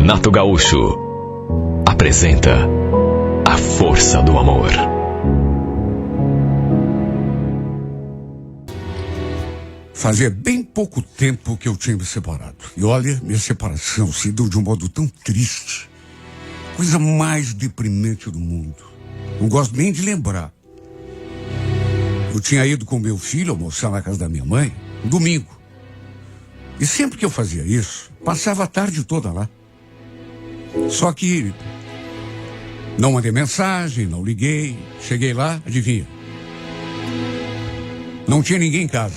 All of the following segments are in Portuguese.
Renato Gaúcho apresenta A Força do Amor. Fazia bem pouco tempo que eu tinha me separado. E olha, minha separação se deu de um modo tão triste. Coisa mais deprimente do mundo. Não gosto nem de lembrar. Eu tinha ido com meu filho almoçar na casa da minha mãe, no domingo. E sempre que eu fazia isso, passava a tarde toda lá. Só que não mandei mensagem, não liguei. Cheguei lá, adivinha? Não tinha ninguém em casa.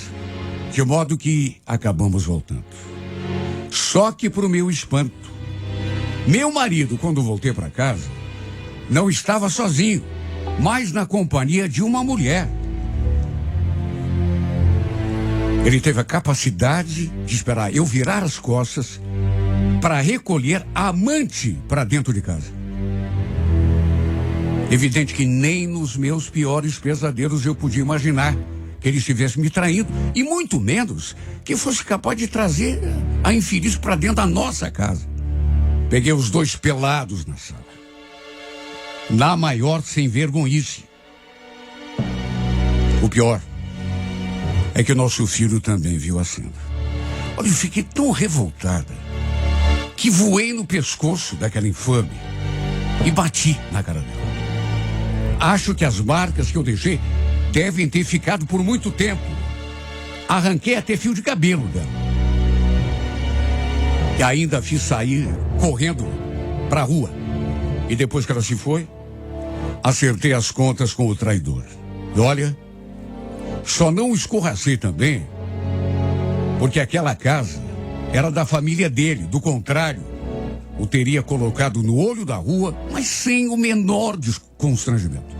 De modo que acabamos voltando. Só que para o meu espanto, meu marido, quando voltei para casa, não estava sozinho, mas na companhia de uma mulher. Ele teve a capacidade de esperar eu virar as costas para recolher a amante para dentro de casa. Evidente que nem nos meus piores pesadelos eu podia imaginar que ele estivesse me traindo, e muito menos que fosse capaz de trazer a infeliz para dentro da nossa casa. Peguei os dois pelados na sala. Na maior sem vergonhice. O pior é que o nosso filho também viu a cena. Olha, eu fiquei tão revoltada que voei no pescoço daquela infame e bati na cara dela. Acho que as marcas que eu deixei devem ter ficado por muito tempo. Arranquei até fio de cabelo dela. E ainda fiz sair correndo para a rua. E depois que ela se foi, acertei as contas com o traidor. E olha, só não escorracei também, porque aquela casa era da família dele. Do contrário, o teria colocado no olho da rua, mas sem o menor constrangimento.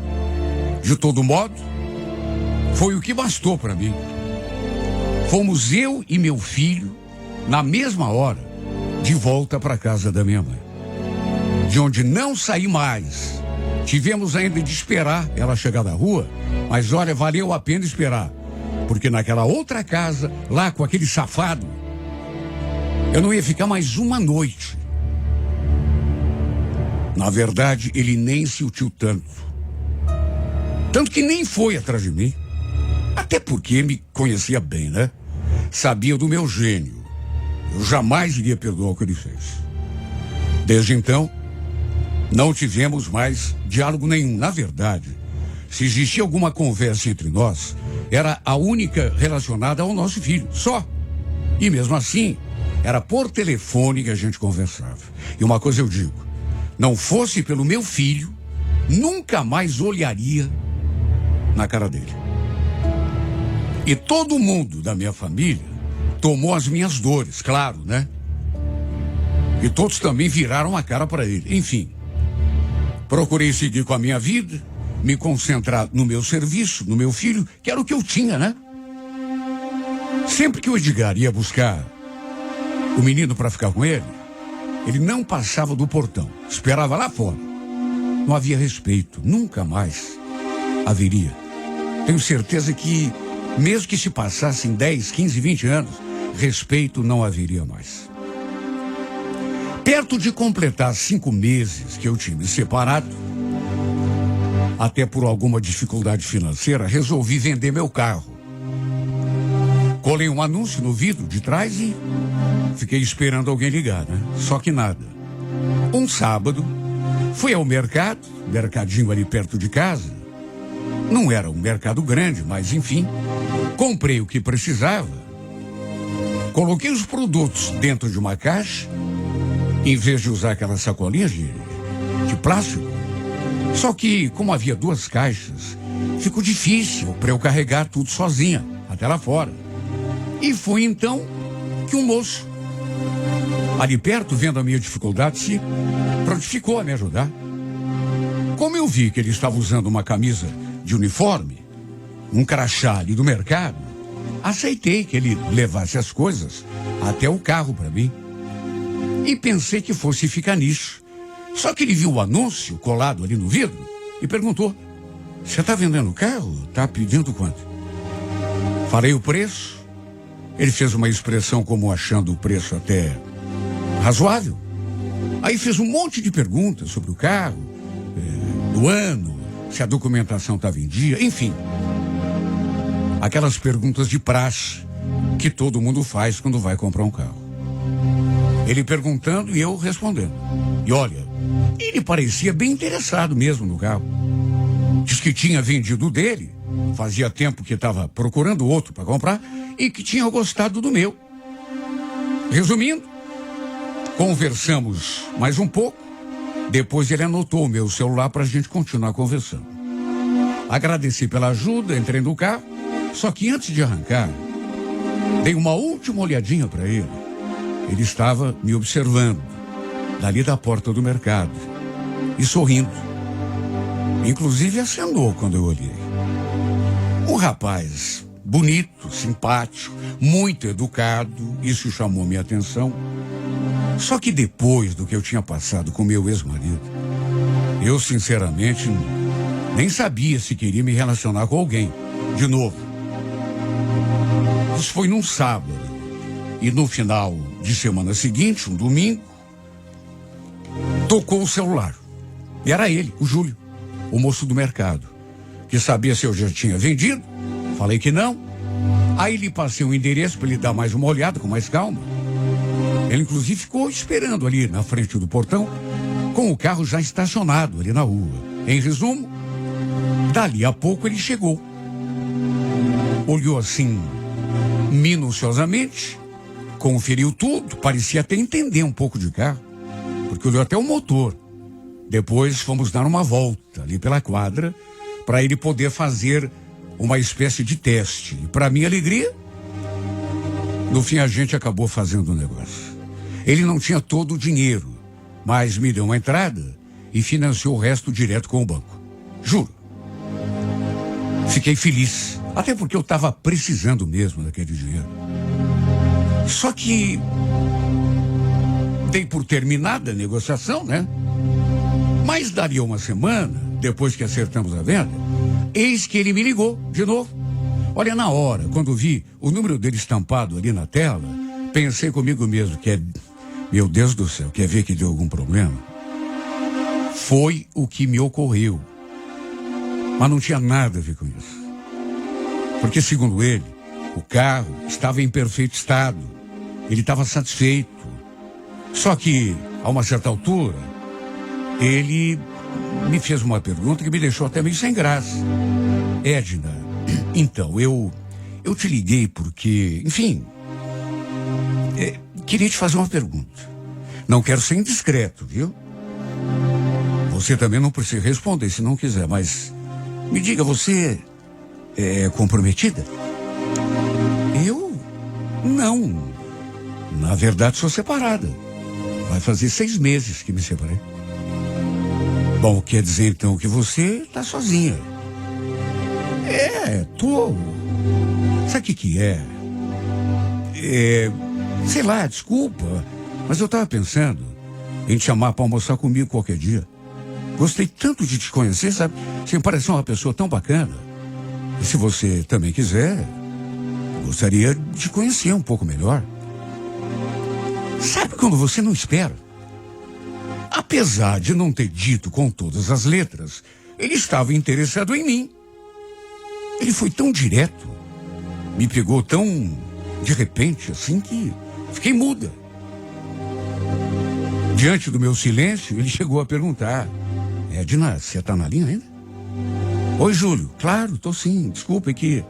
De todo modo, foi o que bastou para mim. Fomos eu e meu filho, na mesma hora, de volta para a casa da minha mãe, de onde não saí mais. Tivemos ainda de esperar ela chegar da rua, mas olha, valeu a pena esperar, porque naquela outra casa, lá com aquele safado, eu não ia ficar mais uma noite. Na verdade, ele nem sentiu tanto. Tanto que nem foi atrás de mim. Até porque me conhecia bem, né? Sabia do meu gênio. Eu jamais iria perdoar o que ele fez. Desde então, não tivemos mais diálogo nenhum. Na verdade, se existia alguma conversa entre nós, era a única relacionada ao nosso filho, só. E mesmo assim, era por telefone que a gente conversava. E uma coisa eu digo, não fosse pelo meu filho, nunca mais olharia na cara dele. E todo mundo da minha família tomou as minhas dores, claro, né? E todos também viraram a cara para ele. Enfim, procurei seguir com a minha vida, me concentrar no meu serviço, no meu filho, que era o que eu tinha, né? Sempre que o Edgar ia buscar o menino para ficar com ele, ele não passava do portão, esperava lá fora. Não havia respeito, nunca mais haveria. Tenho certeza que, mesmo que se passassem 10, 15, 20 anos, respeito não haveria mais. Perto de completar 5 meses que eu tinha me separado, até por alguma dificuldade financeira, resolvi vender meu carro. Colei um anúncio no vidro de trás e fiquei esperando alguém ligar, né? Só que nada. Um sábado, fui ao mercado, mercadinho ali perto de casa. Não era um mercado grande, mas enfim, comprei o que precisava. Coloquei os produtos dentro de uma caixa, em vez de usar aquelas sacolinhas de plástico. Só que, como havia 2 caixas, ficou difícil para eu carregar tudo sozinha, até lá fora. E foi então que um moço, ali perto, vendo a minha dificuldade, se prontificou a me ajudar. Como eu vi que ele estava usando uma camisa de uniforme, um crachá ali do mercado, aceitei que ele levasse as coisas até o carro para mim. E pensei que fosse ficar nisso. Só que ele viu o anúncio colado ali no vidro e perguntou: "Você está vendendo o carro? Está pedindo quanto?" Falei o preço. Ele fez uma expressão como achando o preço até razoável. Aí fez um monte de perguntas sobre o carro, do ano, se a documentação estava em dia, enfim. Aquelas perguntas de praxe que todo mundo faz quando vai comprar um carro. Ele perguntando e eu respondendo. E olha, ele parecia bem interessado mesmo no carro. Diz que tinha vendido o dele, fazia tempo que estava procurando outro para comprar e que tinha gostado do meu. Resumindo, conversamos mais um pouco, depois ele anotou o meu celular para a gente continuar conversando. Agradeci pela ajuda, entrei no carro, só que antes de arrancar, dei uma última olhadinha para ele. Ele estava me observando, dali da porta do mercado, e sorrindo. Inclusive acenou quando eu olhei. Um rapaz bonito, simpático, muito educado, isso chamou minha atenção. Só que depois do que eu tinha passado com meu ex-marido, eu sinceramente nem sabia se queria me relacionar com alguém, de novo. Isso foi num sábado, e no final de semana seguinte, um domingo, tocou o celular. E era ele, o Júlio, o moço do mercado, que sabia se eu já tinha vendido. Falei que não. Aí lhe passei um endereço para ele dar mais uma olhada com mais calma. Ele inclusive ficou esperando ali na frente do portão, com o carro já estacionado ali na rua. Em resumo, dali a pouco ele chegou. Olhou assim, minuciosamente, conferiu tudo, parecia até entender um pouco de carro, porque olhou até o motor. Depois fomos dar uma volta ali pela quadra para ele poder fazer uma espécie de teste. E para minha alegria, no fim a gente acabou fazendo o negócio. Ele não tinha todo o dinheiro, mas me deu uma entrada e financiou o resto direto com o banco. Juro. Fiquei feliz, até porque eu estava precisando mesmo daquele dinheiro. Só que dei por terminada a negociação, né? Mas daria uma semana, depois que acertamos a venda, eis que ele me ligou de novo. Olha, na hora, quando vi o número dele estampado ali na tela, pensei comigo mesmo que meu Deus do céu, quer ver que deu algum problema? Foi o que me ocorreu. Mas não tinha nada a ver com isso. Porque, segundo ele, o carro estava em perfeito estado. Ele estava satisfeito. Só que, a uma certa altura, ele me fez uma pergunta que me deixou até meio sem graça. Edna, então, eu te liguei porque, enfim, queria te fazer uma pergunta. Não quero ser indiscreto, viu? Você também não precisa responder se não quiser, mas me diga, você é comprometida? Eu? Não. Na verdade, sou separada. Vai fazer 6 meses que me separei. Bom, quer dizer então que você tá sozinha. Tô. Sabe o que é? Sei lá, desculpa, mas eu tava pensando em te chamar pra almoçar comigo qualquer dia. Gostei tanto de te conhecer, sabe? Você me pareceu uma pessoa tão bacana. E se você também quiser, gostaria de te conhecer um pouco melhor. Sabe quando você não espera? Apesar de não ter dito com todas as letras, ele estava interessado em mim. Ele foi tão direto, me pegou tão de repente assim que fiquei muda. Diante do meu silêncio, ele chegou a perguntar: Edna, você tá na linha ainda? Oi, Júlio. Claro, tô sim. Desculpa, é que...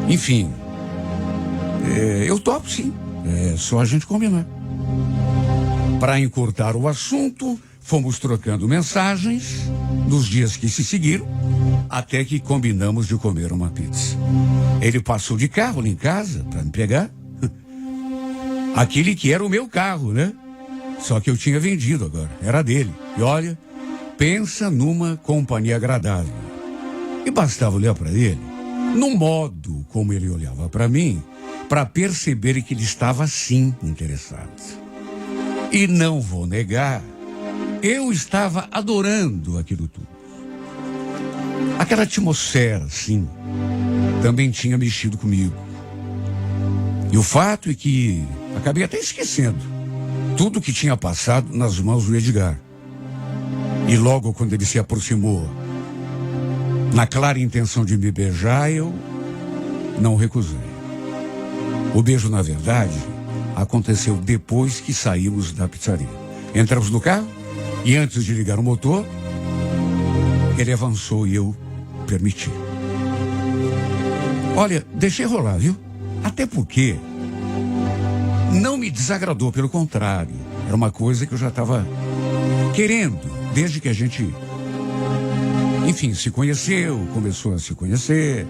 Enfim, eu topo sim. É só a gente combinar. Para encurtar o assunto, fomos trocando mensagens nos dias que se seguiram, até que combinamos de comer uma pizza. Ele passou de carro lá em casa para me pegar. Aquele que era o meu carro, né? Só que eu tinha vendido agora, era dele. E olha, pensa numa companhia agradável. E bastava olhar para ele, no modo como ele olhava para mim, para perceber que ele estava sim interessado. E não vou negar, eu estava adorando aquilo tudo. Aquela atmosfera, sim, também tinha mexido comigo. E o fato é que acabei até esquecendo tudo que tinha passado nas mãos do Edgar. E logo quando ele se aproximou, na clara intenção de me beijar, eu não recusei. O beijo, na verdade, aconteceu depois que saímos da pizzaria. Entramos no carro e antes de ligar o motor, ele avançou e eu permiti. Olha, deixei rolar, viu? Até porque não me desagradou, pelo contrário. Era uma coisa que eu já estava querendo, desde que a gente, enfim, se conheceu, começou a se conhecer.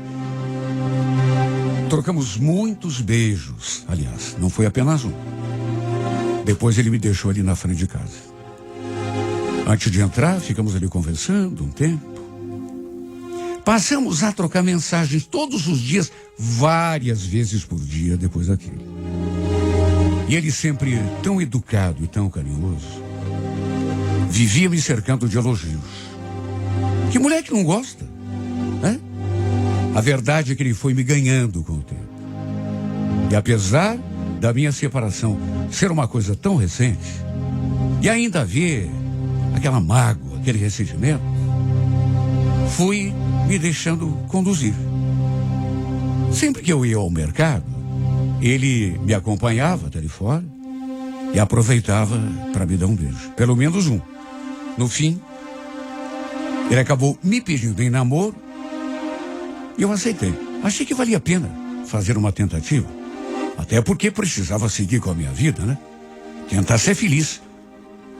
Trocamos muitos beijos, aliás, não foi apenas um. Depois ele me deixou ali na frente de casa. Antes de entrar, ficamos ali conversando um tempo. Passamos a trocar mensagens todos os dias, várias vezes por dia depois daquilo. E ele sempre tão educado e tão carinhoso, vivia me cercando de elogios. Que mulher que não gosta, né? A verdade é que ele foi me ganhando com o tempo. E apesar da minha separação ser uma coisa tão recente, e ainda haver aquela mágoa, aquele ressentimento, fui me deixando conduzir. Sempre que eu ia ao mercado, ele me acompanhava até ali fora e aproveitava para me dar um beijo. Pelo menos um. No fim, ele acabou me pedindo em namoro e eu aceitei. Achei que valia a pena fazer uma tentativa. Até porque precisava seguir com a minha vida, né? Tentar ser feliz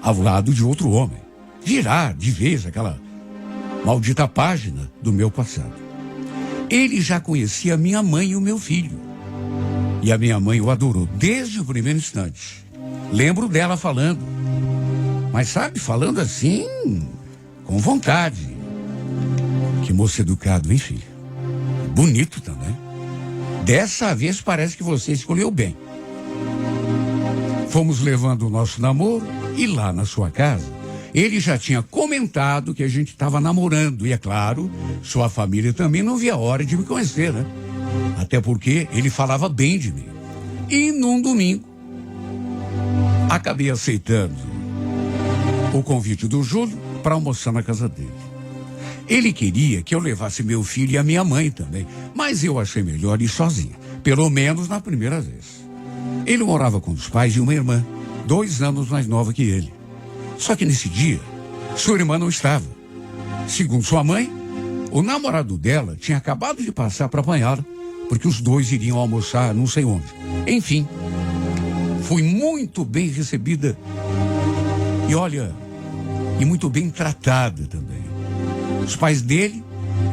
ao lado de outro homem. Virar de vez aquela maldita página do meu passado. Ele já conhecia a minha mãe e o meu filho. E a minha mãe o adorou desde o primeiro instante. Lembro dela falando. Mas sabe, falando assim, com vontade. Que moço educado, hein, filho? Bonito também. Dessa vez parece que você escolheu bem. Fomos levando o nosso namoro e lá na sua casa, ele já tinha comentado que a gente estava namorando. E é claro, sua família também não via a hora de me conhecer, né? Até porque ele falava bem de mim. E num domingo, acabei aceitando o convite do Júlio para almoçar na casa dele. Ele queria que eu levasse meu filho e a minha mãe também, mas eu achei melhor ir sozinha, pelo menos na primeira vez. Ele morava com os pais e uma irmã, 2 anos mais nova que ele. Só que nesse dia, sua irmã não estava. Segundo sua mãe, o namorado dela tinha acabado de passar para apanhá-la, porque os dois iriam almoçar não sei onde. Enfim, fui muito bem recebida e olha, e muito bem tratada também. Os pais dele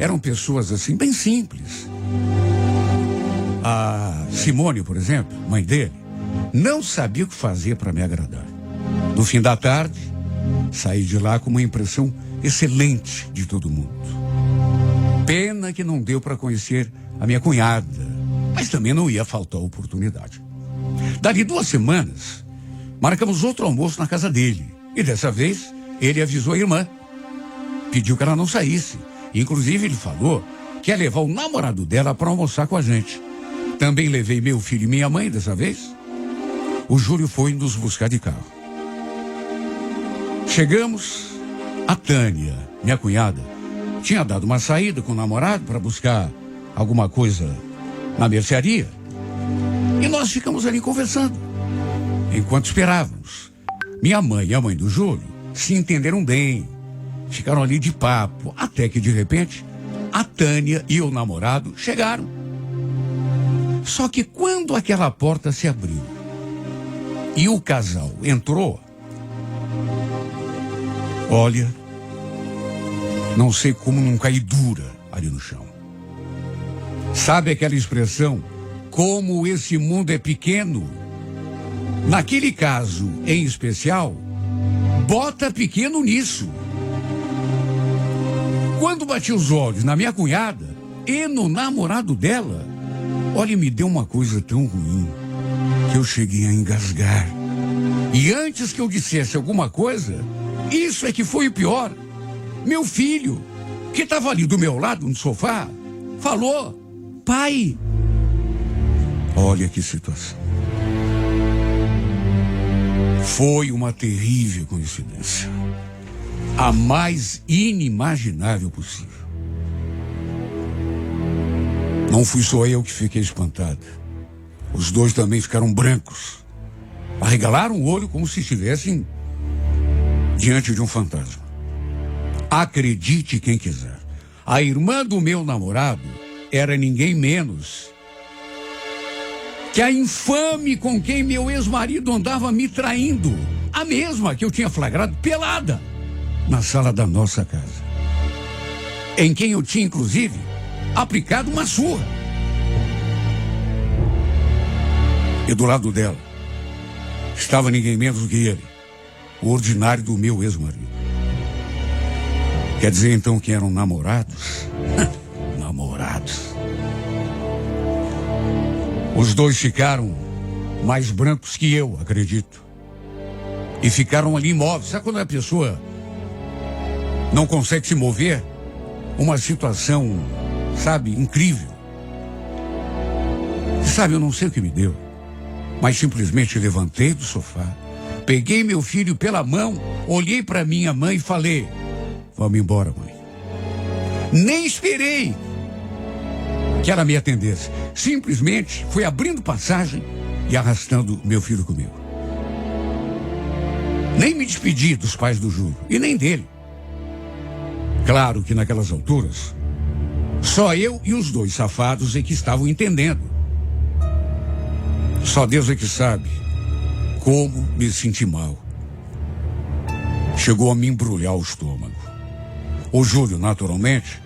eram pessoas assim, bem simples. A Simone, por exemplo, mãe dele, não sabia o que fazer para me agradar. No fim da tarde, saí de lá com uma impressão excelente de todo mundo. Pena que não deu para conhecer a minha cunhada, mas também não ia faltar oportunidade. Dali 2 semanas, marcamos outro almoço na casa dele. E dessa vez, ele avisou a irmã. Pediu que ela não saísse. Inclusive, ele falou que ia levar o namorado dela para almoçar com a gente. Também levei meu filho e minha mãe dessa vez. O Júlio foi nos buscar de carro. Chegamos, a Tânia, minha cunhada, tinha dado uma saída com o namorado para buscar alguma coisa na mercearia. E nós ficamos ali conversando, enquanto esperávamos. Minha mãe e a mãe do Júlio se entenderam bem, ficaram ali de papo, até que de repente, a Tânia e o namorado chegaram. Só que quando aquela porta se abriu e o casal entrou, olha, não sei como não caí dura ali no chão. Sabe aquela expressão, como esse mundo é pequeno? Naquele caso, em especial, bota pequeno nisso. Quando bati os olhos na minha cunhada e no namorado dela, olha, me deu uma coisa tão ruim que eu cheguei a engasgar. E antes que eu dissesse alguma coisa, isso é que foi o pior. Meu filho, que estava ali do meu lado no sofá, falou: pai. Olha que situação. Foi uma terrível coincidência. A mais inimaginável possível. Não fui só eu que fiquei espantado. Os dois também ficaram brancos. Arregalaram o olho como se estivessem diante de um fantasma. Acredite quem quiser. A irmã do meu namorado era ninguém menos que a infame com quem meu ex-marido andava me traindo. A mesma que eu tinha flagrado pelada na sala da nossa casa. Em quem eu tinha, inclusive, aplicado uma surra. E do lado dela estava ninguém menos do que ele, o ordinário do meu ex-marido. Quer dizer, então, que eram namorados? Namorados. Os dois ficaram mais brancos que eu, acredito. E ficaram ali imóveis. Sabe quando a pessoa não consegue se mover? Uma situação, sabe, incrível. Sabe, eu não sei o que me deu, mas simplesmente levantei do sofá, peguei meu filho pela mão, olhei para minha mãe e falei: vamos embora, mãe. Nem esperei que ela me atendesse. Simplesmente fui abrindo passagem e arrastando meu filho comigo. Nem me despedi dos pais do Júlio e nem dele. Claro que naquelas alturas, só eu e os dois safados é que estavam entendendo. Só Deus é que sabe como me senti mal. Chegou a me embrulhar o estômago. O Júlio, naturalmente,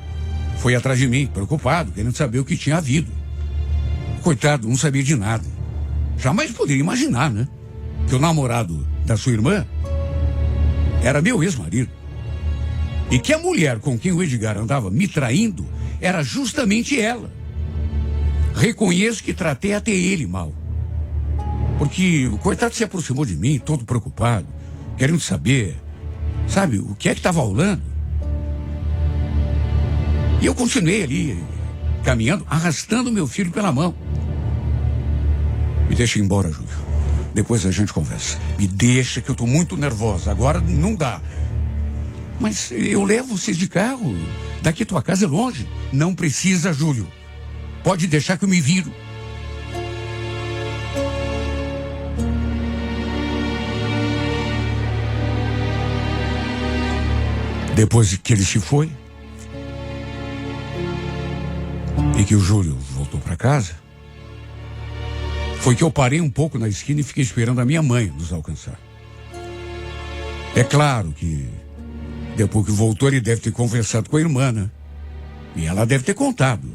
foi atrás de mim, preocupado, querendo saber o que tinha havido. Coitado, não sabia de nada. Jamais poderia imaginar, né? Que o namorado da sua irmã era meu ex-marido. E que a mulher com quem o Edgar andava me traindo era justamente ela. Reconheço que tratei até ele mal. Porque o coitado se aproximou de mim, todo preocupado, querendo saber, sabe, o que é que estava rolando. E eu continuei ali, caminhando, arrastando meu filho pela mão. Me deixa ir embora, Júlio. Depois a gente conversa. Me deixa, que eu estou muito nervosa. Agora não dá. Mas eu levo vocês de carro. Daqui tua casa é longe. Não precisa, Júlio. Pode deixar que eu me viro. Depois que ele se foi e que o Júlio voltou para casa, foi que eu parei um pouco na esquina e fiquei esperando a minha mãe nos alcançar. É claro que depois que voltou ele deve ter conversado com a irmã, né? E ela deve ter contado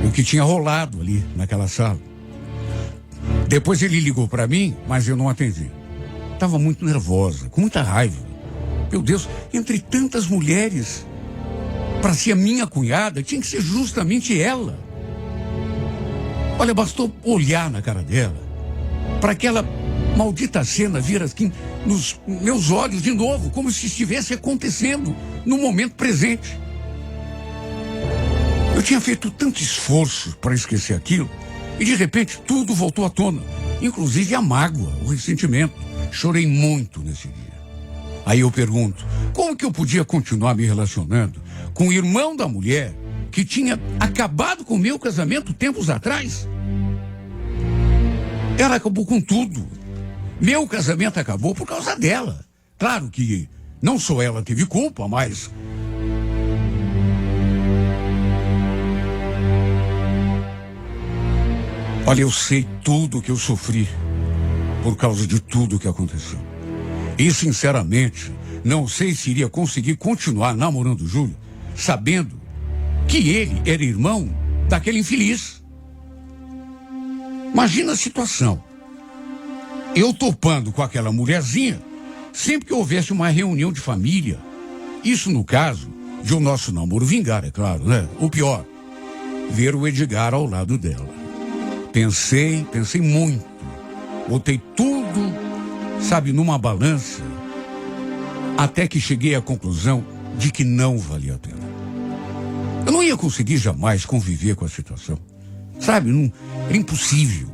o que tinha rolado ali naquela sala. Depois ele ligou para mim, mas eu não atendi. Estava muito nervosa, com muita raiva. Meu Deus, entre tantas mulheres, para ser a minha cunhada, tinha que ser justamente ela. Olha, bastou olhar na cara dela, para aquela maldita cena vir aqui nos meus olhos de novo, como se estivesse acontecendo no momento presente. Eu tinha feito tanto esforço para esquecer aquilo, e de repente tudo voltou à tona, inclusive a mágoa, o ressentimento. Chorei muito nesse dia. Aí eu pergunto, como que eu podia continuar me relacionando com o irmão da mulher que tinha acabado com o meu casamento tempos atrás? Ela acabou com tudo. Meu casamento acabou por causa dela. Claro que não só ela teve culpa, mas... Olha, eu sei tudo que eu sofri por causa de tudo que aconteceu. E, sinceramente, não sei se iria conseguir continuar namorando o Júlio, sabendo que ele era irmão daquele infeliz. Imagina a situação. Eu topando com aquela mulherzinha, sempre que houvesse uma reunião de família. Isso no caso de o nosso namoro vingar, é claro, né? O pior, ver o Edgar ao lado dela. Pensei muito. Botei tudo, sabe, numa balança, até que cheguei à conclusão de que não valia a pena. Eu não ia conseguir jamais conviver com a situação. Sabe, não, era impossível.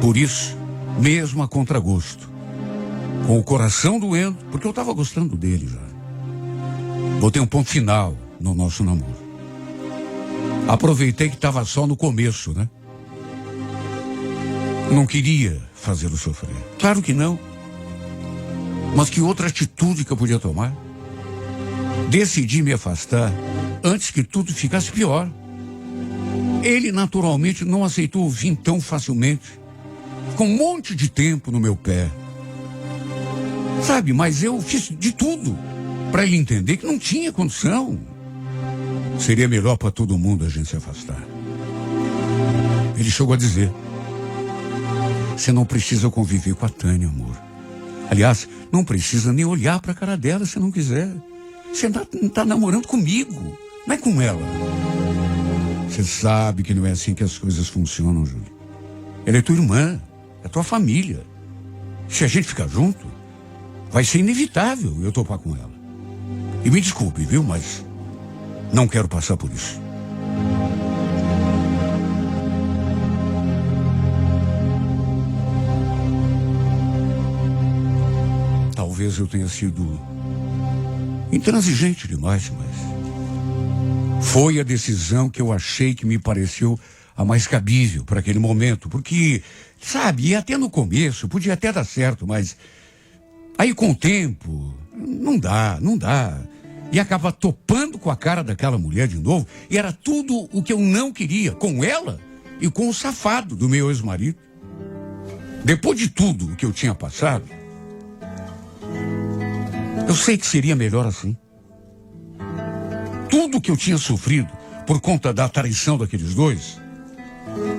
Por isso, mesmo a contragosto, com o coração doendo, porque eu estava gostando dele já. Botei um ponto final no nosso namoro. Aproveitei que estava só no começo, né? Não queria fazê-lo sofrer. Claro que não. Mas que outra atitude que eu podia tomar? Decidi me afastar antes que tudo ficasse pior. Ele naturalmente não aceitou o fim tão facilmente, com um monte de tempo no meu pé. Sabe, mas eu fiz de tudo para ele entender que não tinha condição. Seria melhor para todo mundo a gente se afastar. Ele chegou a dizer: você não precisa conviver com a Tânia, amor. Aliás, não precisa nem olhar para a cara dela se não quiser. Você não tá namorando comigo, não é com ela. Você sabe que não é assim que as coisas funcionam, Júlio. Ela é tua irmã, é tua família. Se a gente ficar junto, vai ser inevitável eu topar com ela. E me desculpe, viu, mas não quero passar por isso. Talvez eu tenha sido intransigente demais, mas foi a decisão que eu achei que me pareceu a mais cabível para aquele momento. Porque, sabe, e até no começo podia até dar certo, mas aí com o tempo, não dá. E acaba topando com a cara daquela mulher de novo, e era tudo o que eu não queria, com ela e com o safado do meu ex-marido. Depois de tudo o que eu tinha passado, eu sei que seria melhor assim. Tudo que eu tinha sofrido por conta da traição daqueles dois,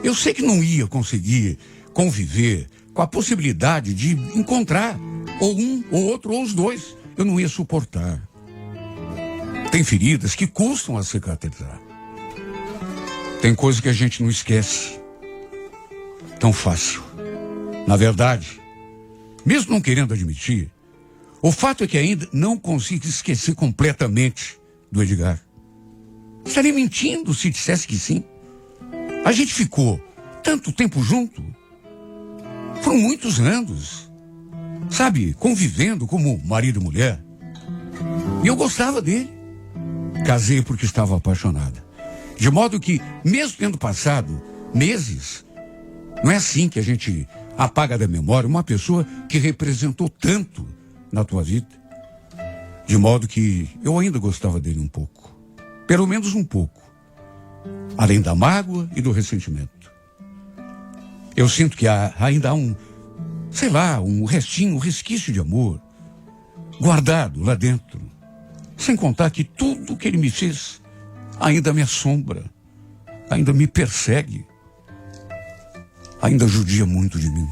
eu sei que não ia conseguir conviver com a possibilidade de encontrar ou um, ou outro, ou os dois. Eu não ia suportar. Tem feridas que custam a cicatrizar. Tem coisa que a gente não esquece tão fácil. Na verdade, mesmo não querendo admitir, o fato é que ainda não consigo esquecer completamente do Edgar. Estaria mentindo se dissesse que sim. A gente ficou tanto tempo junto. Foram muitos anos. Sabe, convivendo como marido e mulher. E eu gostava dele. Casei porque estava apaixonada. De modo que, mesmo tendo passado meses, não é assim que a gente apaga da memória uma pessoa que representou tanto na tua vida. De modo que eu ainda gostava dele um pouco. Pelo menos um pouco. Além da mágoa e do ressentimento. Eu sinto que ainda há um restinho, um resquício de amor guardado lá dentro. Sem contar que tudo que ele me fez ainda me assombra, ainda me persegue, ainda judia muito de mim.